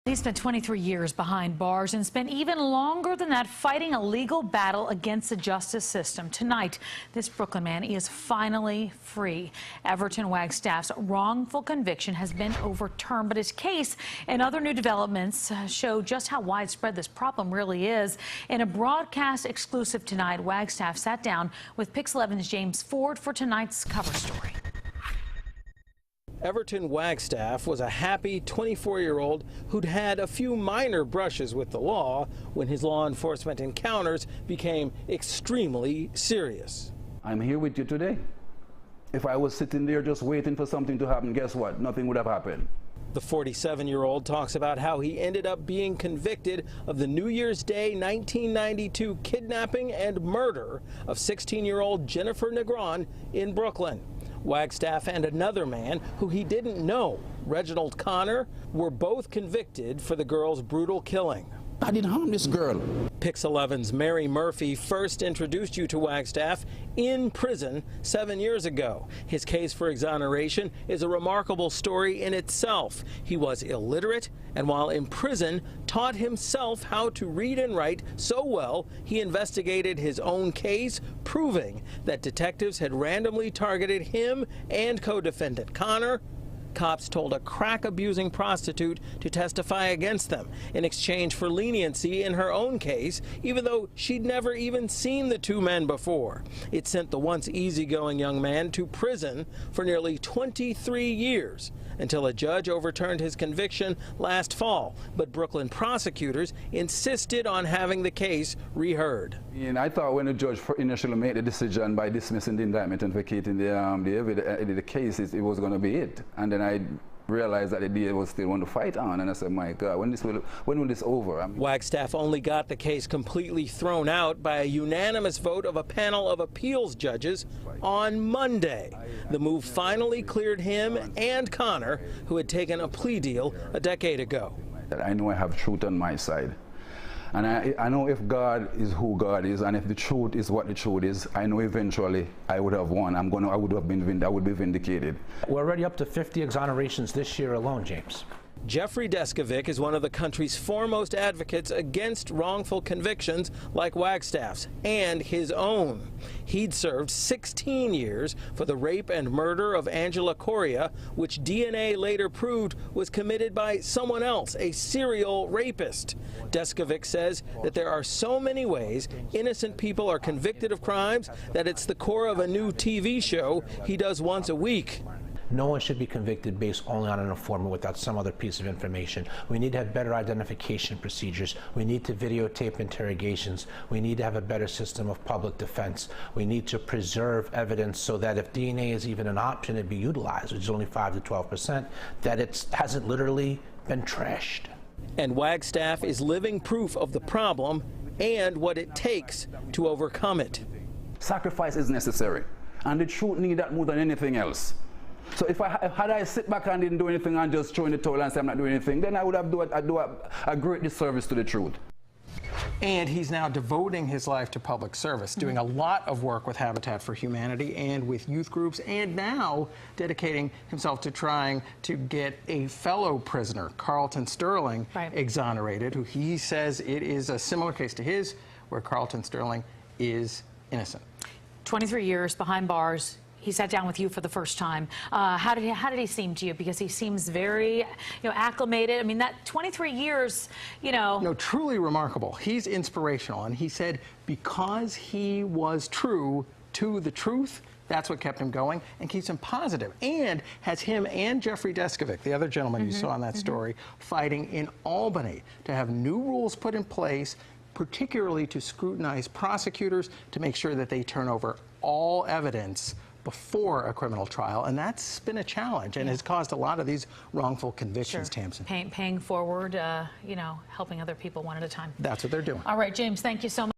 He spent 23 years behind bars and spent even longer than that fighting a legal battle against the justice system. Tonight, this Brooklyn man is finally free. Everton Wagstaff's wrongful conviction has been overturned, but his case and other new developments show just how widespread this problem really is. In a broadcast exclusive tonight, Wagstaff sat down with Pix 11's James Ford for tonight's cover story. Everton Wagstaff was a happy 24-year-old who'd had a few minor brushes with the law when his law enforcement encounters became extremely serious. I'm here with you today. If I was sitting there just waiting for something to happen, guess what? Nothing would have happened. The 47-year-old talks about how he ended up being convicted of the New Year's Day 1992 kidnapping and murder of 16-year-old Jennifer Negron in Brooklyn. Wagstaff and another man who he didn't know, Reginald Connor, were both convicted for the girl's brutal killing. I didn't harm this girl. Pix 11's Mary Murphy first introduced you to Wagstaff in prison 7 years ago. His case for exoneration is a remarkable story in itself. He was illiterate, and while in prison, taught himself how to read and write so well, he investigated his own case, proving that detectives had randomly targeted him and co-defendant Connor. Cops told a crack-abusing prostitute to testify against them in exchange for leniency in her own case, even though she'd never even seen the two men before. It sent the once easygoing young man to prison for nearly 23 years until a judge overturned his conviction last fall. But Brooklyn prosecutors insisted on having the case reheard. And I thought when the judge initially made the decision by dismissing the indictment and vacating the case, it was going to be it. And then I realized that the DA was still want to fight on, and I said, my God, when will this over? Wagstaff only got the case completely thrown out by a unanimous vote of a panel of appeals judges on Monday. The move finally cleared him and Connor, who had taken a plea deal a decade ago. I know I have truth on my side. And I know if God is who God is, and if the truth is what the truth is, I know eventually I would have won. I would be vindicated. We're already up to 50 exonerations this year alone, James. Jeffrey Deskovic is one of the country's foremost advocates against wrongful convictions like Wagstaff's and his own. He'd served 16 years for the rape and murder of Angela Correa, which DNA later proved was committed by someone else, a serial rapist. Deskovic says that there are so many ways innocent people are convicted of crimes that it's the core of a new TV show he does once a week. No one should be convicted based only on an informant without some other piece of information. We need to have better identification procedures. We need to videotape interrogations. We need to have a better system of public defense. We need to preserve evidence so that if DNA is even an option to be utilized, which is only 5 to 12%, that it hasn't literally been trashed. And Wagstaff is living proof of the problem and what it takes to overcome it. Sacrifice is necessary, and the truth needs that more than anything else. So had I sit back and didn't do anything and just throw in the towel and say I'm not doing anything, then I would have do a great disservice to the truth. And he's now devoting his life to public service, doing a lot of work with Habitat for Humanity and with youth groups, and now dedicating himself to trying to get a fellow prisoner, Carlton Sterling, exonerated, who he says it is a similar case to his, where Carlton Sterling is innocent. 23 years behind bars. He sat down with you for the first time. How did he seem to you? Because he seems very, acclimated. I mean, that 23 years, No, truly remarkable. He's inspirational, and he said because he was true to the truth, that's what kept him going and keeps him positive, and has him and Jeffrey Deskovic, the other gentleman you saw in that story, fighting in Albany to have new rules put in place, particularly to scrutinize prosecutors to make sure that they turn over all evidence before a criminal trial, and that's been a challenge and has caused a lot of these wrongful convictions, Tamsin. Paying forward, helping other people one at a time. That's what they're doing. All right, James, thank you so much.